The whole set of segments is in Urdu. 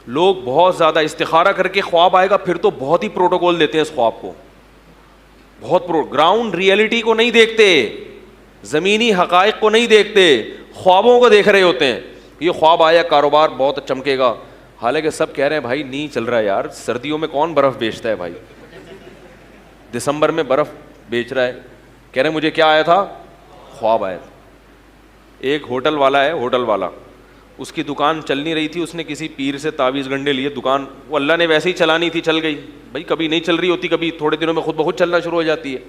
لوگ بہت زیادہ استخارہ کر کے خواب آئے گا پھر تو بہت ہی پروٹوکول دیتے ہیں اس خواب کو, بہت گراؤنڈ ریئلٹی کو نہیں دیکھتے, زمینی حقائق کو نہیں دیکھتے, خوابوں کو دیکھ رہے ہوتے ہیں. یہ خواب آیا کاروبار بہت چمکے گا, حالانکہ سب کہہ رہے ہیں بھائی نہیں چل رہا ہے یار, سردیوں میں کون برف بیچتا ہے بھائی, دسمبر میں برف بیچ رہا ہے. کہہ رہے ہیں مجھے کیا آیا تھا, خواب آیا تھا. ایک ہوٹل والا ہے, ہوٹل والا, اس کی دکان چل نہیں رہی تھی, اس نے کسی پیر سے تعویذ گنڈے لیے, دکان وہ اللہ نے ویسے ہی چلانی تھی, چل گئی بھائی, کبھی نہیں چل رہی ہوتی, کبھی تھوڑے دنوں میں خود بخود چلنا شروع ہو جاتی ہے.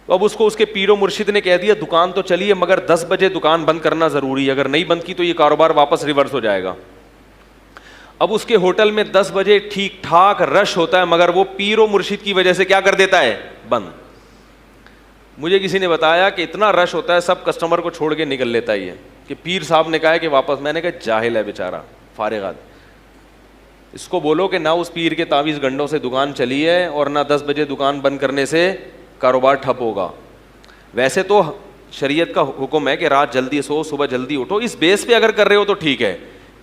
تو اب اس کو اس کے پیر و مرشد نے کہہ دیا دکان تو چلیے مگر 10 بجے دکان بند کرنا ضروری ہے, اگر نہیں بند کی تو یہ کاروبار واپس ریورس ہو جائے گا. اب اس کے ہوٹل میں 10 بجے ٹھیک ٹھاک رش ہوتا ہے, مگر وہ پیر و مرشد کی وجہ سے کیا کر دیتا ہے, بند. مجھے کسی نے بتایا کہ اتنا رش ہوتا ہے سب کسٹمر کو چھوڑ کے نکل لیتا ہے یہ, کہ پیر صاحب نے کہا ہے کہ واپس. میں نے کہا جاہل ہے بیچارہ, فارغات, اس کو بولو کہ نہ اس پیر کے تعویذ گنڈوں سے دکان چلی ہے اور نہ 10 بجے دکان بند کرنے سے کاروبار ٹھپ ہوگا. ویسے تو شریعت کا حکم ہے کہ رات جلدی سو صبح جلدی اٹھو, اس بیس پہ اگر کر رہے ہو تو ٹھیک ہے,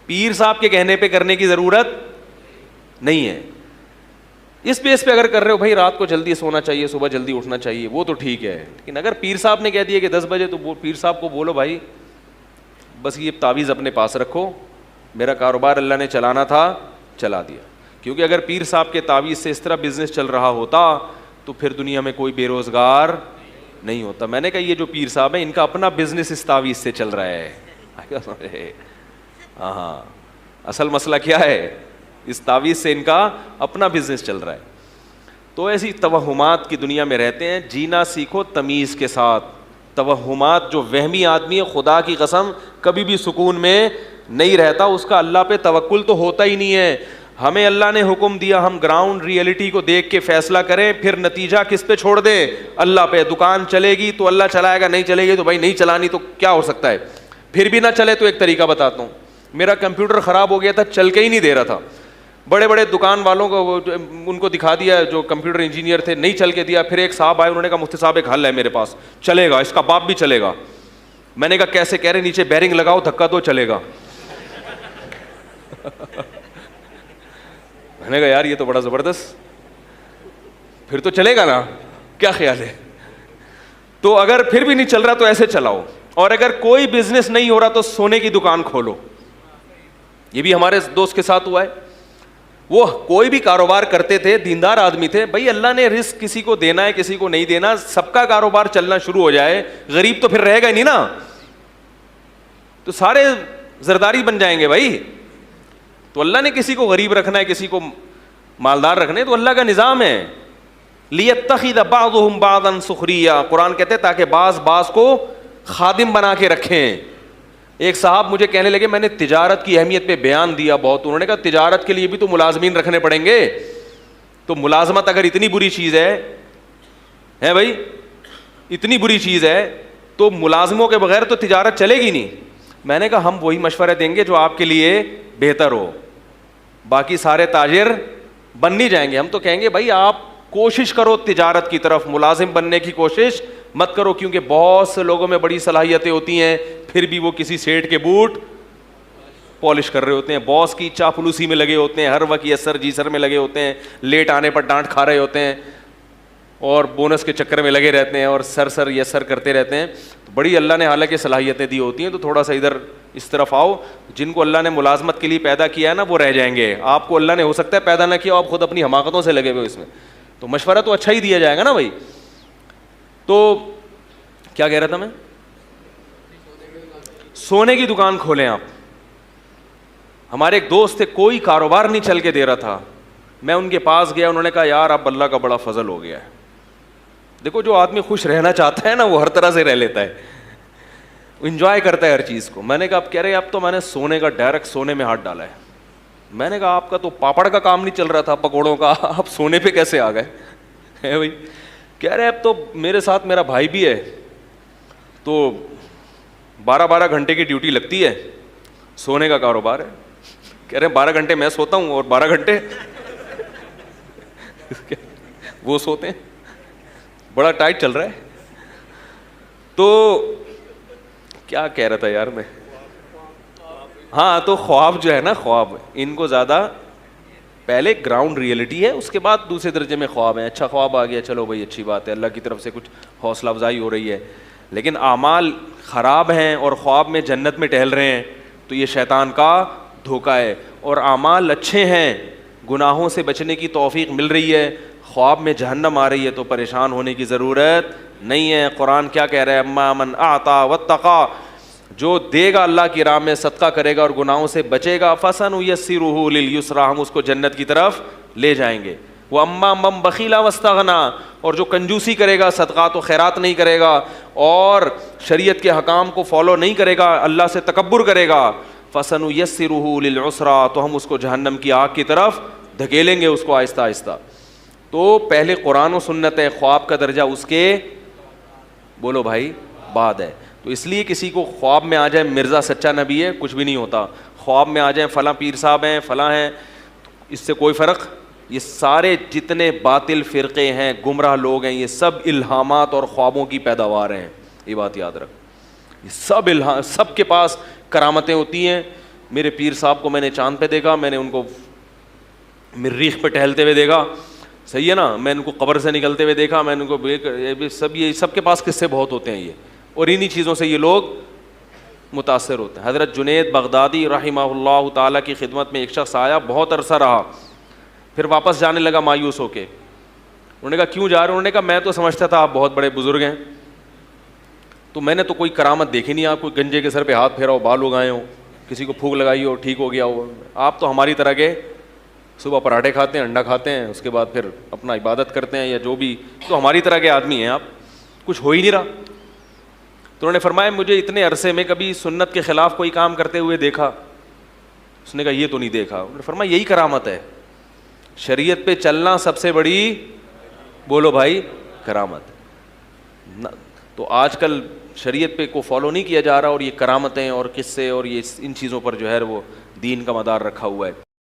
پیر صاحب کے کہنے پہ کرنے کی ضرورت نہیں ہے. اس بیس پہ اگر کر رہے ہو بھائی رات کو جلدی سونا چاہیے صبح جلدی اٹھنا چاہیے, وہ تو ٹھیک ہے. لیکن اگر پیر صاحب نے کہہ دیا کہ 10 بجے, تو پیر صاحب کو بولو بھائی بس یہ تعویذ اپنے پاس رکھو, میرا کاروبار اللہ نے چلانا تھا چلا دیا. کیونکہ اگر پیر صاحب کے تعویذ سے اس طرح بزنس چل رہا ہوتا تو پھر دنیا میں کوئی بے روزگار نہیں ہوتا. میں نے کہا یہ جو پیر صاحب ہیں ان کا اپنا بزنس اس تعویذ سے چل رہا ہے. ہاں اصل مسئلہ کیا ہے, اس تعویذ سے ان کا اپنا بزنس چل رہا ہے. تو ایسی توہمات کی دنیا میں رہتے ہیں. جینا سیکھو تمیز کے ساتھ. توہمات, جو وہمی آدمی ہے خدا کی قسم کبھی بھی سکون میں نہیں رہتا, اس کا اللہ پہ توکل تو ہوتا ہی نہیں ہے. ہمیں اللہ نے حکم دیا ہم گراؤنڈ ریئلٹی کو دیکھ کے فیصلہ کریں, پھر نتیجہ کس پہ چھوڑ دیں, اللہ پہ. دکان چلے گی تو اللہ چلائے گا, نہیں چلے گی تو بھائی نہیں چلانی تو کیا ہو سکتا ہے. پھر بھی نہ چلے تو ایک طریقہ بتاتا ہوں. میرا کمپیوٹر خراب ہو گیا تھا, چل کے ہی نہیں دے رہا تھا. بڑے بڑے دکان والوں کو ان کو دکھا دیا, جو کمپیوٹر انجینئر تھے, نہیں چل کے دیا. پھر ایک صاحب آئے, انہوں نے کہا مفتی صاحب ایک حل ہے میرے پاس, چلے گا, اس کا باپ بھی چلے گا. میں نے کہا کیسے؟ کہہ رہے نیچے بیرنگ لگاؤ, دھکا دو, چلے گا. میں نے کہا یار یہ تو بڑا زبردست, پھر تو چلے گا نا, کیا خیال ہے؟ تو اگر پھر بھی نہیں چل رہا تو ایسے چلاؤ. اور اگر کوئی بزنس نہیں ہو رہا تو سونے کی دکان کھولو. یہ بھی ہمارے دوست کے ساتھ ہوا ہے. وہ کوئی بھی کاروبار کرتے تھے, دیندار آدمی تھے. بھائی اللہ نے رزق کسی کو دینا ہے کسی کو نہیں دینا, سب کا کاروبار چلنا شروع ہو جائے, غریب تو پھر رہے گا ہی نہیں نا, تو سارے زرداری بن جائیں گے بھائی. تو اللہ نے کسی کو غریب رکھنا ہے کسی کو مالدار رکھنا ہے, تو اللہ کا نظام ہے. لِيَتَّخِذَ بَعْضُهُمْ بَعْضًا سُخْرِيًّا, قرآن کہتے ہیں تاکہ بعض کو خادم بنا کے رکھیں. ایک صاحب مجھے کہنے لگے, میں نے تجارت کی اہمیت پہ بیان دیا بہت, انہوں نے کہا تجارت کے لیے بھی تو ملازمین رکھنے پڑیں گے. تو ملازمت اگر اتنی بری چیز ہے بھائی, اتنی بری چیز ہے تو ملازموں کے بغیر تو تجارت چلے گی نہیں. میں نے کہا ہم وہی مشورہ دیں گے جو آپ کے لیے بہتر ہو, باقی سارے تاجر بن نہیں جائیں گے. ہم تو کہیں گے بھائی آپ کوشش کرو تجارت کی طرف, ملازم بننے کی کوشش مت کرو, کیونکہ بہت سے لوگوں میں بڑی صلاحیتیں ہوتی ہیں پھر بھی وہ کسی سیٹ کے بوٹ پالش کر رہے ہوتے ہیں, باس کی چاپلوسی میں لگے ہوتے ہیں, ہر وقت یہ سر جی سر میں لگے ہوتے ہیں, لیٹ آنے پر ڈانٹ کھا رہے ہوتے ہیں اور بونس کے چکر میں لگے رہتے ہیں اور سر یہ سر کرتے رہتے ہیں. تو بڑی اللہ نے حالانکہ صلاحیتیں دی ہوتی ہیں, تو تھوڑا سا ادھر اس طرف آؤ. جن کو اللہ نے ملازمت کے لیے پیدا کیا ہے نا وہ رہ جائیں گے, آپ کو اللہ نے ہو سکتا ہے پیدا نہ کیا, آپ خود اپنی حماقتوں سے لگے ہوئے اس میں, تو مشورہ تو اچھا ہی دیا جائے گا نا بھائی. تو کیا کہہ رہا تھا میں, سونے کی دکان کھولیں آپ. ہمارے ایک دوست تھے, کوئی کاروبار نہیں چل کے دے رہا تھا. میں ان کے پاس گیا, انہوں نے کہا یار اب اللہ کا بڑا فضل ہو گیا ہے. دیکھو جو آدمی خوش رہنا چاہتا ہے نا وہ ہر طرح سے رہ لیتا ہے, انجوائے کرتا ہے ہر چیز کو. میں نے کہا اب کہہ رہے اب تو میں نے سونے کا ڈائریکٹ سونے میں ہاتھ ڈالا ہے. میں نے کہا آپ کا تو پاپڑ کا کام نہیں چل رہا تھا پکوڑوں کا, آپ سونے پہ کیسے آ گئے بھائی؟ کہہ رہے اب تو میرے ساتھ میرا بھائی بھی ہے, تو 12 گھنٹے کی ڈیوٹی لگتی ہے, سونے کا کاروبار ہے. کہہ رہے 12 گھنٹے میں سوتا ہوں اور 12 گھنٹے وہ سوتے ہیں, بڑا ٹائٹ چل رہا ہے. تو کیا کہہ رہا تھا یار میں, ہاں تو خواب جو ہے نا، خواب ان کو زیادہ پہلے گراؤنڈ ریئلٹی ہے، اس کے بعد دوسرے درجے میں خواب ہیں. اچھا خواب آ گیا، چلو بھائی اچھی بات ہے، اللہ کی طرف سے کچھ حوصلہ افزائی ہو رہی ہے. لیکن اعمال خراب ہیں اور خواب میں جنت میں ٹہل رہے ہیں تو یہ شیطان کا دھوکہ ہے. اور اعمال اچھے ہیں، گناہوں سے بچنے کی توفیق مل رہی ہے، خواب میں جہنم آ رہی ہے تو پریشان ہونے کی ضرورت نہیں ہے. قرآن کیا کہہ رہا ہے؟ اما من اعطا واتقا، جو دے گا اللہ کی راہ میں، صدقہ کرے گا اور گناہوں سے بچے گا، فسنیسرہ للیسریٰ، ہم اس کو جنت کی طرف لے جائیں گے. وہ اما من بخیل واستغنی، اور جو کنجوسی کرے گا، صدقات و خیرات نہیں کرے گا اور شریعت کے حکام کو فالو نہیں کرے گا، اللہ سے تکبر کرے گا، فسنیسرہ للعسریٰ، تو ہم اس کو جہنم کی آگ کی طرف دھکیلیں گے اس کو آہستہ آہستہ. تو پہلے قرآن و سنت ہے، خواب کا درجہ اس کے بولو بھائی بعد ہے. تو اس لیے کسی کو خواب میں آ جائے مرزا سچا نبی ہے، کچھ بھی نہیں ہوتا. خواب میں آ جائیں فلاں پیر صاحب ہیں، فلاں ہیں، اس سے کوئی فرق. یہ سارے جتنے باطل فرقے ہیں، گمراہ لوگ ہیں، یہ سب الہامات اور خوابوں کی پیداوار ہیں. یہ بات یاد رکھ، یہ سب سب کے پاس کرامتیں ہوتی ہیں. میرے پیر صاحب کو میں نے چاند پہ دیکھا، میں نے ان کو مریخ پہ ٹہلتے ہوئے دیکھا، صحیح ہے نا، میں ان کو قبر سے نکلتے ہوئے دیکھا، میں ان کو یہ سب کے پاس قصے بہت ہوتے ہیں یہ، اور انہی چیزوں سے یہ لوگ متاثر ہوتے ہیں. حضرت جنید بغدادی رحمہ اللہ تعالیٰ کی خدمت میں ایک شخص آیا، بہت عرصہ رہا، پھر واپس جانے لگا مایوس ہو کے. انہوں نے کہا کیوں جا رہے؟ انہوں نے کہا میں تو سمجھتا تھا آپ بہت بڑے بزرگ ہیں، تو میں نے تو کوئی کرامت دیکھی نہیں، آپ کوئی گنجے کے سر پہ ہاتھ پھیرا ہو، بال اگائے ہوں، کسی کو پھونک لگائی ہو ٹھیک ہو گیا ہو. آپ تو ہماری طرح کے صبح پراٹھے کھاتے ہیں، انڈا کھاتے ہیں، اس کے بعد پھر اپنا عبادت کرتے ہیں یا جو بھی، تو ہماری طرح کے آدمی ہیں آپ، کچھ ہو ہی نہیں رہا. تو انہوں نے فرمایا مجھے اتنے عرصے میں کبھی سنت کے خلاف کوئی کام کرتے ہوئے دیکھا؟ اس نے کہا یہ تو نہیں دیکھا. انہوں نے فرمایا یہی کرامت ہے، شریعت پہ چلنا سب سے بڑی بولو بھائی کرامت. تو آج کل شریعت پہ کو فالو نہیں کیا جا رہا، اور یہ کرامتیں اور قصے اور یہ ان چیزوں پر جو ہے وہ دین کا مدار رکھا ہوا ہے.